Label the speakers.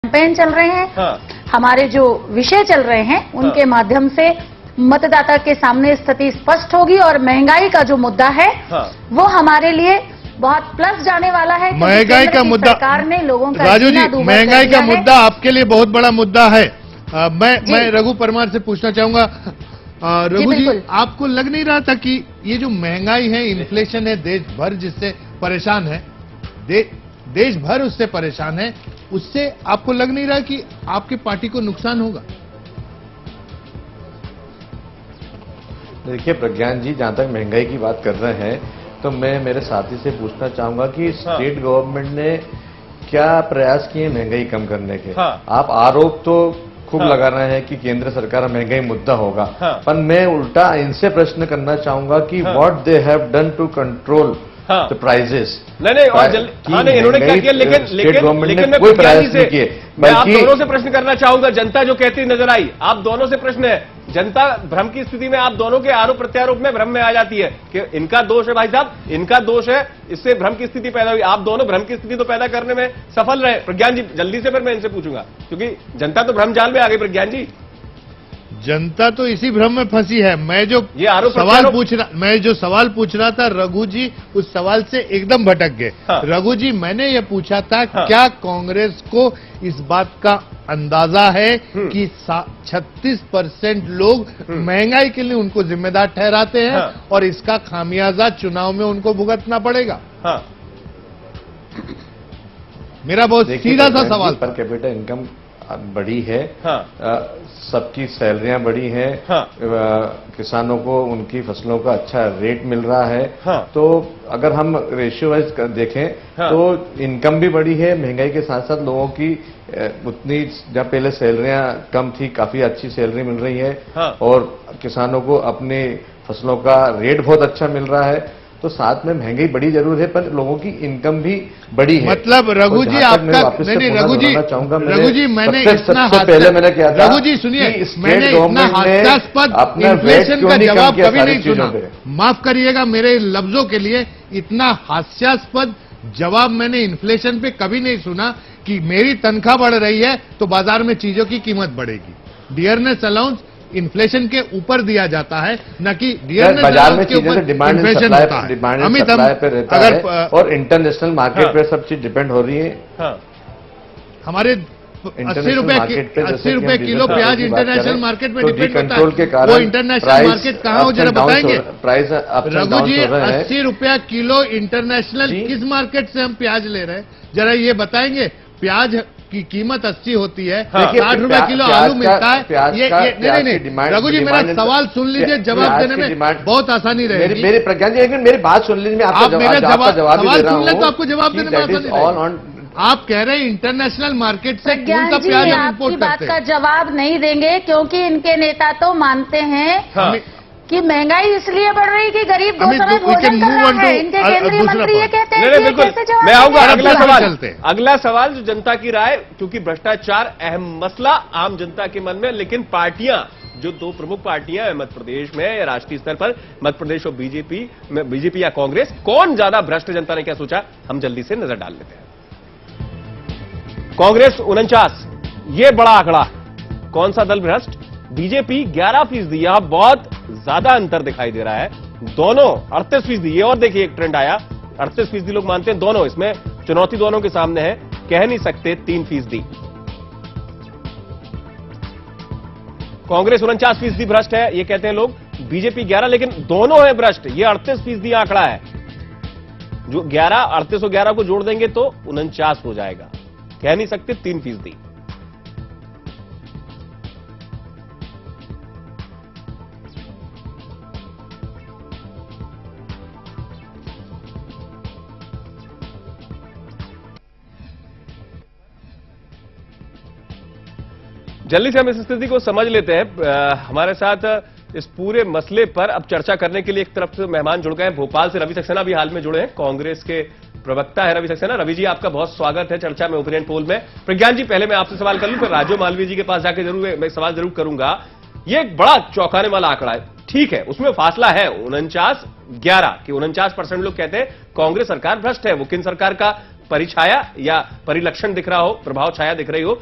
Speaker 1: Campaign चल रहे हैं।
Speaker 2: हाँ।
Speaker 1: हमारे जो विषय चल रहे हैं उनके माध्यम से मतदाता के सामने स्थिति स्पष्ट होगी और महंगाई का जो मुद्दा है वो हमारे लिए बहुत प्लस जाने वाला है।
Speaker 3: महंगाई का मुद्दा
Speaker 1: सरकार ने लोगों का
Speaker 3: राजू जी,
Speaker 1: जीना दूभर
Speaker 3: महंगाई
Speaker 1: कर
Speaker 3: का
Speaker 1: दिया है।
Speaker 3: मुद्दा आपके लिए बहुत बड़ा मुद्दा है। मैं रघु परमार से पूछना चाहूंगा, रघु जी, आपको लग नहीं रहा था कि ये जो महंगाई है, इन्फ्लेशन है, देश भर जिससे परेशान है, देश भर उससे परेशान है, उससे आपको लग नहीं रहा कि आपकी पार्टी को नुकसान होगा?
Speaker 4: देखिए प्रज्ञान जी, जहां तक महंगाई की बात कर रहे हैं तो मैं मेरे साथी से पूछना चाहूंगा कि स्टेट गवर्नमेंट ने क्या प्रयास किए महंगाई कम करने के? आप आरोप तो खूब लगा रहे हैं कि केंद्र सरकार महंगाई मुद्दा होगा, पर मैं उल्टा इनसे प्रश्न करना चाहूंगा कि what they have done to control the prices.
Speaker 2: नहीं और इन्होंने क्या किया, लेकिन मैं
Speaker 4: कोई
Speaker 2: प्रज्ञान जी
Speaker 4: प्रयास नहीं किए।
Speaker 2: मैं आप दोनों से प्रश्न करना चाहूंगा। जनता जो कहती नजर आई, आप दोनों से प्रश्न है। जनता भ्रम की स्थिति में, आप दोनों के आरोप प्रत्यारोप में भ्रम में आ जाती है कि इनका दोष है। भाई साहब, इनका दोष है, इससे भ्रम की स्थिति पैदा हुई। आप दोनों भ्रम की स्थिति तो पैदा करने में सफल रहे। प्रज्ञान जी जल्दी से फिर मैं इनसे पूछूंगा, क्योंकि जनता तो भ्रम जाल में आ गई। प्रज्ञान जी,
Speaker 3: जनता तो इसी भ्रम में फंसी है। मैं जो सवाल पूछ रहा था रघु जी, उस सवाल से एकदम भटक गए। रघु जी, मैंने ये पूछा था क्या कांग्रेस को इस बात का अंदाजा है कि 36% लोग महंगाई के लिए उनको जिम्मेदार ठहराते हैं और इसका खामियाजा चुनाव में उनको भुगतना पड़ेगा? मेरा बहुत सीधा सा सवाल।
Speaker 4: पर कैपिटा इनकम बड़ी है, सबकी सैलरियां बड़ी हैं, किसानों को उनकी फसलों का अच्छा रेट मिल रहा है। तो अगर हम रेशियो वाइज देखें तो इनकम भी बड़ी है, महंगाई के साथ साथ लोगों की उतनी, जब पहले सैलरियां कम थी, काफी अच्छी सैलरी मिल रही है और किसानों को अपनी फसलों का रेट बहुत अच्छा मिल रहा है। तो साथ में महंगाई बड़ी जरूर है, पर लोगों की इनकम भी बड़ी है।
Speaker 3: मतलब रघु जी आपका, नहीं रघु जी, मैंने इतना
Speaker 4: पहले मैंने क्या था,
Speaker 3: रघु जी सुनिए, मैंने इतना हास्यास्पद इन्फ्लेशन का जवाब कभी नहीं सुना। माफ करिएगा मेरे लफ्जों के लिए, इतना हास्यास्पद जवाब मैंने इन्फ्लेशन पे कभी नहीं सुना कि मेरी तनख्वाह बढ़ रही है तो बाजार में चीजों की कीमत बढ़ेगी। डियरनेस अलाउंस इन्फ्लेशन के ऊपर दिया जाता है, न कि डियरनेस
Speaker 4: बाजार में चीजें से डिमांड एंड सप्लाई पे रहता है और इंटरनेशनल मार्केट पे सब चीज डिपेंड हो रही है।
Speaker 3: हमारे 80 रुपए किलो प्याज इंटरनेशनल मार्केट में डिपेंड
Speaker 4: कंट्रोल के कारण
Speaker 3: वो इंटरनेशनल मार्केट कहाँ हो जरा बताएंगे?
Speaker 4: प्राइस
Speaker 3: रघु जी, 80 रुपया किलो इंटरनेशनल किस मार्केट से हम प्याज ले रहे हैं, जरा ये बताएंगे? प्याज की कीमत 80 होती है, 60 रुपए किलो आलू मिलता है। ये नहीं रघु जी, मेरा सवाल सुन लीजिए, जवाब देने में बहुत आसानी रहेगी।
Speaker 4: मेरे प्रज्ञान जी, मेरी बात सुन लीजिए,
Speaker 3: आप मेरा सवाल सुन ले तो आपको जवाब देने में आसानी रहेगी। आप कह रहे हैं इंटरनेशनल मार्केट से कौन सा प्याज इंपोर्ट करते हैं?
Speaker 1: का जवाब नहीं देंगे क्योंकि इनके नेता तो मानते हैं कि महंगाई इसलिए बढ़ रही कि गरीब दो समय भोजन कर रहा है। इनके केंद्रीय मंत्री ये कहते हैं।
Speaker 2: बिल्कुल, मैं आऊंगा अगला सवाल जो जनता की राय, क्योंकि भ्रष्टाचार अहम मसला आम जनता के मन में, लेकिन पार्टियां, जो दो प्रमुख पार्टियां हैं मध्य प्रदेश में या राष्ट्रीय स्तर पर, मध्य प्रदेश और बीजेपी या कांग्रेस, कौन ज्यादा भ्रष्ट, जनता ने क्या सोचा, हम जल्दी से नजर डाल लेते हैं। कांग्रेस 49, ये बड़ा आंकड़ा। कौन सा दल भ्रष्ट? बीजेपी 11%। यहां बहुत ज्यादा अंतर दिखाई दे रहा है। दोनों 38%। ये और देखिए एक ट्रेंड आया, 38% लोग मानते हैं दोनों, इसमें चुनौती दोनों के सामने है, कह नहीं सकते 3%। कांग्रेस 49% भ्रष्ट है, ये कहते हैं लोग। बीजेपी 11, लेकिन दोनों है भ्रष्ट, ये 38% आंकड़ा है। जो 38 और 11 को जोड़ देंगे तो 49 हो जाएगा, कह नहीं सकते 3%। जल्दी से हम इस स्थिति को समझ लेते हैं। हमारे साथ इस पूरे मसले पर अब चर्चा करने के लिए एक तरफ से मेहमान जुड़ गए हैं। भोपाल से रवि सक्सेना भी हाल में जुड़े हैं, कांग्रेस के प्रवक्ता है रवि सक्सेना। रवि जी, आपका बहुत स्वागत है चर्चा में, ओपिनियन पोल में। प्रज्ञान जी, पहले मैं आपसे सवाल कर लूं, फिर राजू मालवीय जी के पास जाकर जरूर मैं सवाल जरूर करूंगा। ये एक बड़ा चौंकाने वाला आंकड़ा है, ठीक है, उसमें फासला है 49-11 कि 49% लोग कहते हैं कांग्रेस सरकार भ्रष्ट है। वो किन सरकार का परिछाया या परिलक्षण दिख रहा हो, प्रभाव छाया दिख रही हो,